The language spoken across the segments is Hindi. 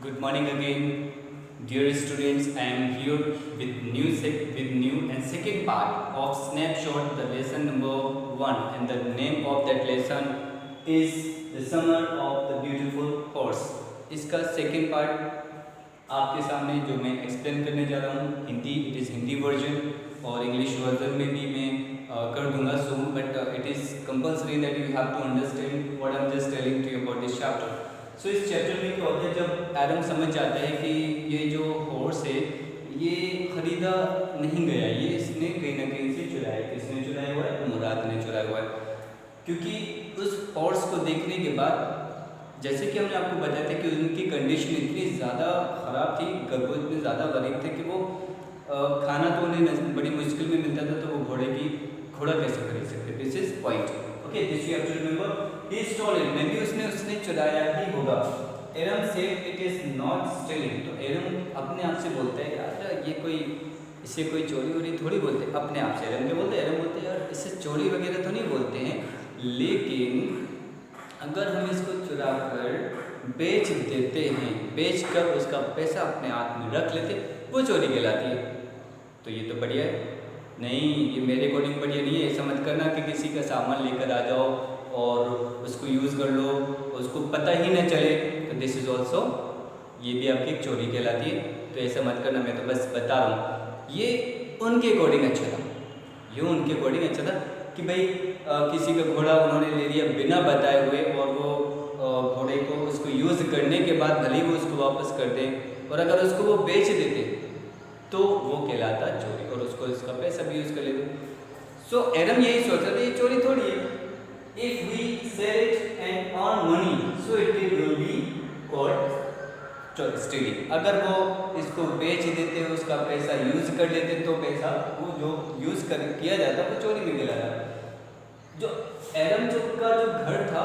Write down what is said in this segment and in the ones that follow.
Good morning again, dear students. I am here with new and second part of snapshot, the lesson number 1, and the name of that lesson is the summer of the beautiful horse. इसका second part आपके सामने जो मैं एक्सप्लेन करने जा रहा हूँ Hindi, it is Hindi version और इंग्लिश वर्जन में भी मैं कर दूंगा soon, but it is compulsory that you have to understand what I am just telling to you about this chapter. So इस चैप्टर में क्या होता है, जब एडम समझ जाता है कि ये जो हॉर्स है ये खरीदा नहीं गया, ये इसने कहीं ना कहीं से चुराया. किसने चुराया हुआ है? मुराद ने चुराया हुआ है. क्योंकि उस हॉर्स को देखने के बाद जैसे कि हमने आपको बताया था कि उनकी कंडीशन इतनी ज़्यादा ख़राब थी, गर्भ इतने ज़्यादा गरीब थे कि वो खाना तो उन्हें बड़ी मुश्किल में मिलता था, तो वो घोड़ा कैसे खरीद सकते. This is point. Okay, this you have to remember. He stolen, maybe उसने चुराया ही होगा. Aram said it is not stealing. तो एरम अपने आप से बोलता है यार ये कोई इसे कोई चोरी वोरी थोड़ी बोलते. अपने आप से एरम क्या बोलते हैं? एरम बोलते हैं यार इसे चोरी वगैरह तो नहीं बोलते हैं, लेकिन अगर हम इसको चुरा कर बेच देते हैं, बेच कर उसका पैसा अपने हाथ में रख लेते, वो चोरी कहलाती है. तो ये तो बढ़िया है. नहीं, ये मेरे अकॉर्डिंग बढ़िया नहीं है. ऐसा मत करना कि किसी का सामान लेकर आ जाओ और उसको यूज़ कर लो, उसको पता ही न चले. तो दिस इज़ ऑल्सो, ये भी आपकी एक चोरी कहलाती है. तो ऐसा मत करना, मैं तो बस बता रहा हूँ. ये उनके अकॉर्डिंग अच्छा था, ये उनके अकॉर्डिंग अच्छा था कि भाई किसी का घोड़ा उन्होंने ले लिया बिना बताए हुए, और वो घोड़े को उसको यूज़ करने के बाद भले ही वो उसको वापस कर दें, और अगर उसको वो बेच देते तो वो कहलाता चोरी, और उसको इसका पैसा भी यूज़ कर लेते. सो एरम यही सोच रहा था ये चोरी थोड़ी है. If we sell it and earn money so it will be called stealing. अगर वो इसको बेच देते, उसका पैसा यूज़ कर लेते, तो पैसा वो जो यूज़ किया जाता वो चोरी में कहलाता. जो एरम का जो घर था,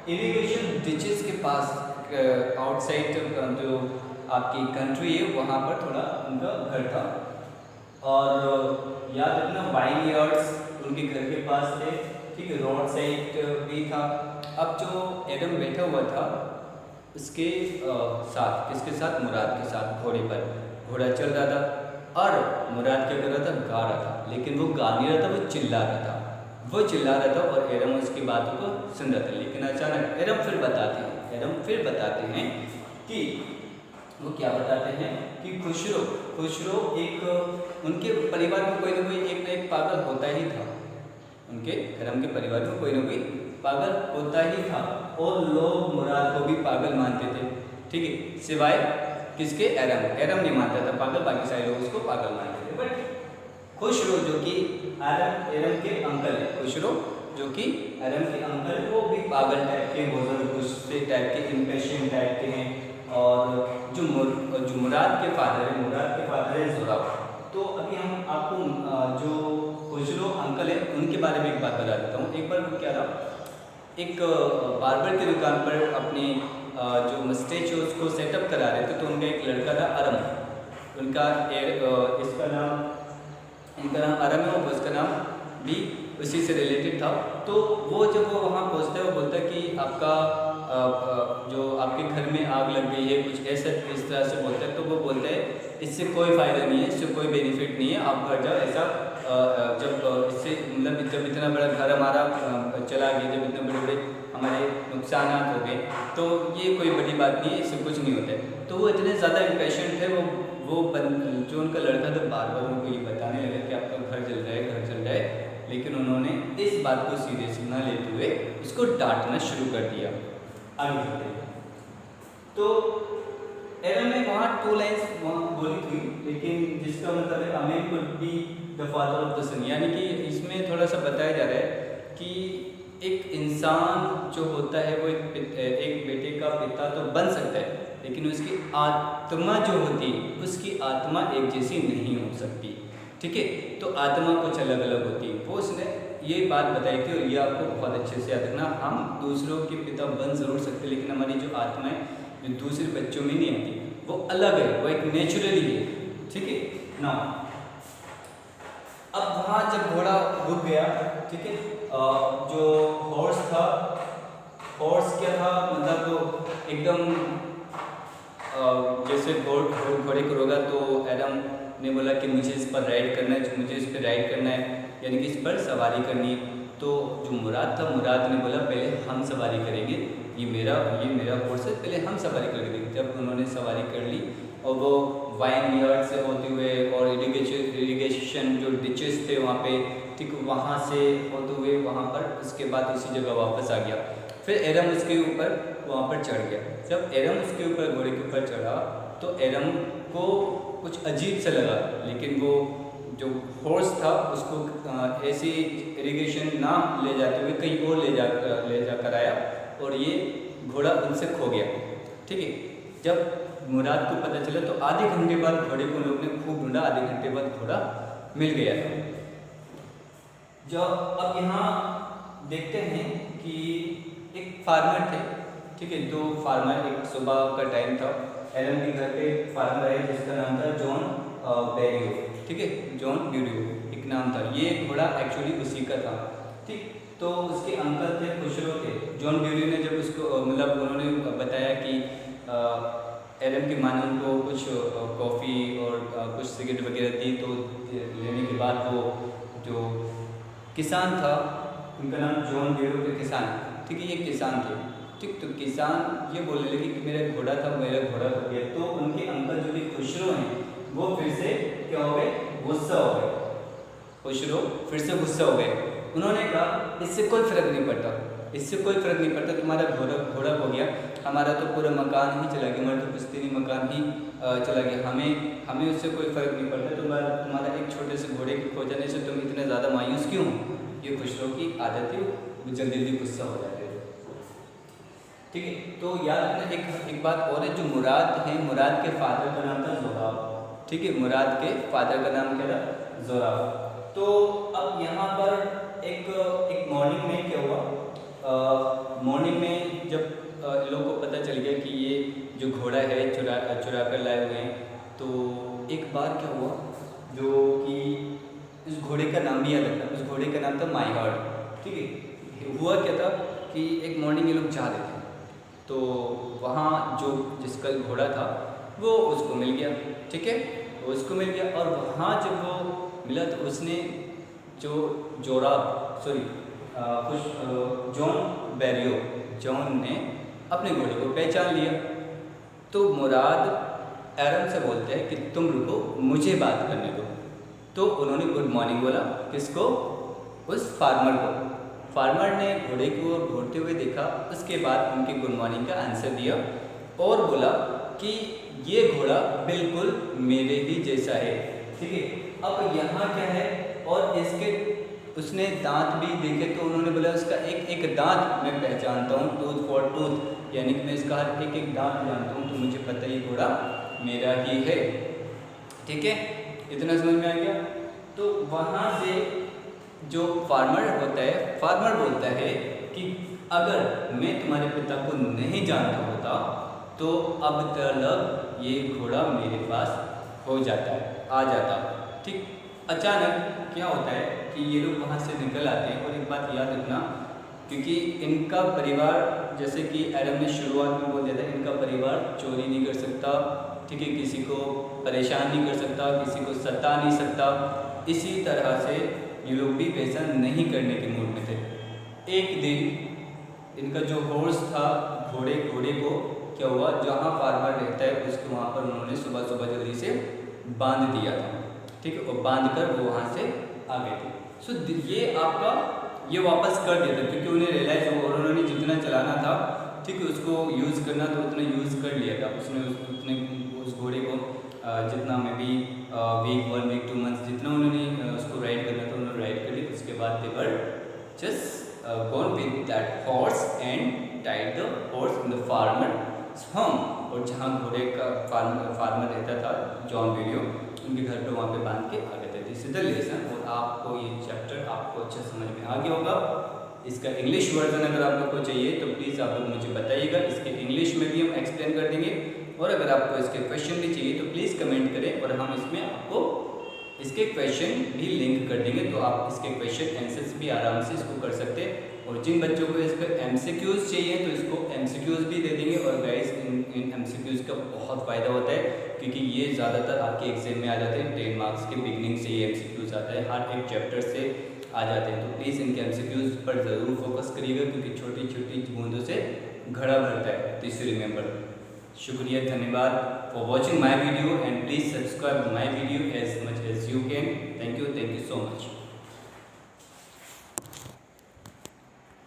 इरिगेशन डिचेस के पास आउटसाइड जो आपकी कंट्री है वहाँ पर थोड़ा उनका घर था. और याद रखना वाइन यार्ड्स उनके घर के पास थे, ठीक है. रोड साइड भी था. अब जो एरम बैठा हुआ था उसके साथ, किसके साथ? मुराद के साथ. घोड़े पर घोड़ा चल रहा था और मुराद क्या कर रहा था? गा रहा था. लेकिन वो गा नहीं रहा था, वो चिल्ला रहा था. और एरम उसकी बातों को सुन रहा था. लेकिन अचानक एरम फिर बताते हैं कि वो क्या बताते हैं कि खुशरो एक उनके परिवार में कोई ना कोई एक ना एक पागल होता ही था. उनके एरम के परिवार में कोई ना कोई पागल होता ही था, और लोग मुराद को भी पागल मानते थे, ठीक है. सिवाय किसके? एरम नहीं मानता था पागल, बाकी सारे लोग उसको पागल मानते थे. बट खुशरो जो कि एरम के अंकल है, खुशरो जो कि एरम के अंकल है, वो भी पागल टाइप के, बहुत गुस्से टाइप के, इम्पेशेंट टाइप के हैं. और जो मुराद के फादर है ज़ुराब. तो अभी हम आपको जो खुशरो अंकल है उनके बारे में एक बात बता देता हूँ. एक बार वो क्या था, एक बार्बर की दुकान पर अपनी जो मस्टेच है उसको सेटअप करा रहे थे. तो उनका एक लड़का था अरम, इनका नाम अरम है, और उसका नाम भी उसी से रिलेटेड था. तो वो जब वो वहाँ पहुँचता है, वो बोलता है कि आपका जो आपके घर में आग लग गई है, कुछ ऐसा इस तरह से बोलता है. तो वो बोलता है इससे कोई फ़ायदा नहीं है, इससे कोई बेनिफिट नहीं है, आप घर जाओ. ऐसा जब इससे मतलब जब इतना बड़ा घर हमारा चला गया, जब इतने बड़े बड़े हमारे नुकसान हो गए, तो ये कोई बड़ी बात नहीं है, इससे कुछ नहीं होता है. तो वो इतने ज़्यादा इम्पेशेंट है, जो उनका लड़का था बार बार उनको ये बताने लगा कि आपका घर जल रहा है. लेकिन उन्होंने इस बात को सीरियस न लेते हुए उसको डांटना शुरू कर दिया. आगे चलते हैं. तो एरम ने वहाँ 2 लाइन्स बोली थी, लेकिन जिसका मतलब है a man could be the father of the son. यानी कि इसमें थोड़ा सा बताया जा रहा है कि एक इंसान जो होता है वो एक बेटे का पिता तो बन सकता है, लेकिन उसकी आत्मा जो होती है, उसकी आत्मा एक जैसी नहीं हो सकती, ठीक है. तो आत्मा कुछ अलग अलग होती है. वो उसने ये बात बताई थी, और ये आपको बहुत अच्छे से याद रखना. हम दूसरों के पिता बन ज़रूर सकते, लेकिन हमारी जो आत्मा है जो दूसरे बच्चों में नहीं आती, वो अलग है, वो एक नेचुरली है, ठीक है ना. अब वहाँ जब घोड़ा रुक गया, ठीक है, जो हॉर्स था हॉर्स क्या था, मतलब एकदम जैसे घोड़े को रोका तो एडम ने बोला कि मुझे इस पर राइड करना है, मुझे इस पर राइड करना है, यानी कि इस पर सवारी करनी है। तो जो मुराद था, मुराद ने बोला पहले हम सवारी करेंगे, ये मेरा हॉर्स है, पहले हम सवारी करके देखें। जब उन्होंने सवारी कर ली और वो वाइन यार्ड से होते हुए और इरिगेशन जो डिचेस थे वहाँ पे, ठीक वहाँ से होते हुए वहाँ पर, उसके बाद उसी जगह वापस आ गया। फिर एरम उसके ऊपर वहाँ पर चढ़ गया। जब एरम उसके ऊपर घोड़े के ऊपर चढ़ा तो एरम को कुछ अजीब सा लगा, लेकिन वो जो हॉर्स था उसको ऐसी इरिगेशन ना ले जाते हुए कहीं और ले जाकर आया और ये घोड़ा उनसे खो गया। ठीक है, जब मुराद को पता चला तो आधे घंटे बाद घोड़े को लोग ने खूब ढूंढा, आधे घंटे बाद घोड़ा मिल गया था। जब अब यहाँ देखते हैं कि एक फार्मर थे, ठीक है, दो फार्मर, एक सुबह का टाइम था, एरन के घर पे फार्मर है जिसका नाम था जॉन बेरियो, ठीक है, जॉन बेरियो एक नाम था। ये घोड़ा एक्चुअली उसी का था, ठीक। तो उसके अंकल थे, खुशरो थे। जॉन बेरियो ने जब उसको मतलब उन्होंने बताया कि एरन की माँ ने उनको कुछ कॉफ़ी और कुछ सिगरेट वगैरह दी, तो लेने के बाद वो जो किसान था, उनका नाम जॉन बेरियो के किसान, ठीक है, ये किसान थे, ठीक। तो किसान ये बोलने लगे कि मेरा घोड़ा था, मेरा घोड़ा हो गया। तो उनके अंकल जो कि खुशरो हैं वो फिर से क्या हो गए, गुस्सा हो गए। खुशरो फिर से गुस्सा हो गए। उन्होंने कहा इससे कोई फ़र्क नहीं पड़ता, इससे कोई फ़र्क नहीं पड़ता, तुम्हारा घोड़ा हो गया, हमारा तो पूरा मकान ही चला गया, हमारा तो पुश्तैनी मकान ही चला गया, हमें उससे कोई फ़र्क नहीं पड़ता। तुम्हारा एक छोटे से घोड़े के खो जाने से तुम इतने ज़्यादा मायूस क्यों हो? ये खुशरो की आदत है, वो जल्दी गुस्सा हो जाते हैं, ठीक है। तो याद रखना एक बात और है, जो मुराद है, मुराद के फादर का नाम था जोराब, ठीक है, मुराद के फादर का नाम क्या था, जोराब। तो अब यहाँ पर एक मॉर्निंग में क्या हुआ, मॉर्निंग में जब लोगों को पता चल गया कि ये जो घोड़ा है चुरा कर लाए हुए हैं, तो एक बार क्या हुआ, जो कि उस घोड़े का नाम भी याद रखना, उस घोड़े का नाम था माई हार्ट, ठीक है। हुआ क्या था कि एक मॉर्निंग ये लोग जा रहे थे, तो वहाँ जो जिसका घोड़ा था वो उसको मिल गया, ठीक है, वो उसको मिल गया। और वहाँ जब वो मिला तो उसने जो जॉन बेरियो, जॉन ने अपने घोड़े को पहचान लिया। तो मुराद एरम से बोलते हैं कि तुम रुको, मुझे बात करने दो। तो उन्होंने गुड मॉर्निंग बोला, किसको, उस फार्मर को। फार्मर ने घोड़े को घूरते हुए देखा, उसके बाद उनके गुड मॉर्निंग का आंसर दिया और बोला कि ये घोड़ा बिल्कुल मेरे ही जैसा है, ठीक है। अब यहाँ क्या है, और इसके उसने दांत भी देखे तो उन्होंने बोला उसका एक दांत मैं पहचानता हूँ, टूथ फॉर टूथ, यानी कि मैं इसका हर एक दांत जानता हूँ, तो मुझे पता है ये घोड़ा मेरा ही है, ठीक है, इतना समझ में आ गया। तो वहाँ से जो फार्मर होता है, फार्मर बोलता है कि अगर मैं तुम्हारे पिता को नहीं जानता होता तो अब तक ये घोड़ा मेरे पास हो जाता है, आ जाता, ठीक। अचानक क्या होता है कि ये लोग वहाँ से निकल आते हैं। और एक बात याद रखना, क्योंकि इनका परिवार, जैसे कि एडम ने शुरुआत में बोल दिया था, इनका परिवार चोरी नहीं कर सकता, ठीक है, किसी को परेशान नहीं कर सकता, किसी को सता नहीं सकता। इसी तरह से ये लोग भी वैसा नहीं करने के मूड में थे। एक दिन इनका जो हॉर्स था, घोड़े को क्या हुआ, जहाँ फार्मर रहता है उसको वहाँ पर उन्होंने सुबह सुबह जल्दी से बांध दिया था, ठीक है, और बांध कर वो वहाँ से आ गए थे। सो ये आपका ये वापस कर दिया था, क्योंकि उन्हें रियलाइज़ हुआ और उन्होंने जितना चलाना था, ठीक है, उसको यूज़ करना तो उतना यूज़ कर लिया था उसने, उस घोड़े को जितना में भी वीक 1 वीक 2 मंथ्स जितना उन्होंने उसको राइड करना था उन्होंने राइड कर लिया। उसके बाद they were just gone with that horse and tied the horse in the farmer's home. और जहाँ घोड़े का फार्मर रहता था, जॉन बेरियो, उनके घर पे वहाँ पे बांध के आ गए थे। This is the lesson. और आपको ये चैप्टर आपको अच्छा समझ में आ गया होगा। इसका इंग्लिश वर्जन अगर आप लोग को चाहिए तो प्लीज़ आप लोग मुझे बताइएगा, इसके इंग्लिश में भी हम एक्सप्लेन कर देंगे। और अगर आपको इसके क्वेश्चन भी चाहिए तो प्लीज़ कमेंट करें और हम इसमें आपको इसके क्वेश्चन भी लिंक कर देंगे, तो आप इसके क्वेश्चन आंसर्स भी आराम से इसको कर सकते हैं और जिन बच्चों को इस पर MCQs चाहिए तो इसको MCQs भी दे देंगे। और गाइस इन MCQs का बहुत फ़ायदा होता है क्योंकि ये ज़्यादातर आपके एग्जाम में आ जाते हैं। 10 मार्क्स के बिगनिंग से ये MCQs आता है, हर एक चैप्टर से आ जाते हैं। तो प्लीज़ इनके MCQs पर ज़रूर फोकस करिएगा क्योंकि छोटी छोटी बूंदों से घड़ा भरता है। This you remember. शुक्रिया, धन्यवाद for watching my video and please subscribe my video as much as you can. Thank you so much.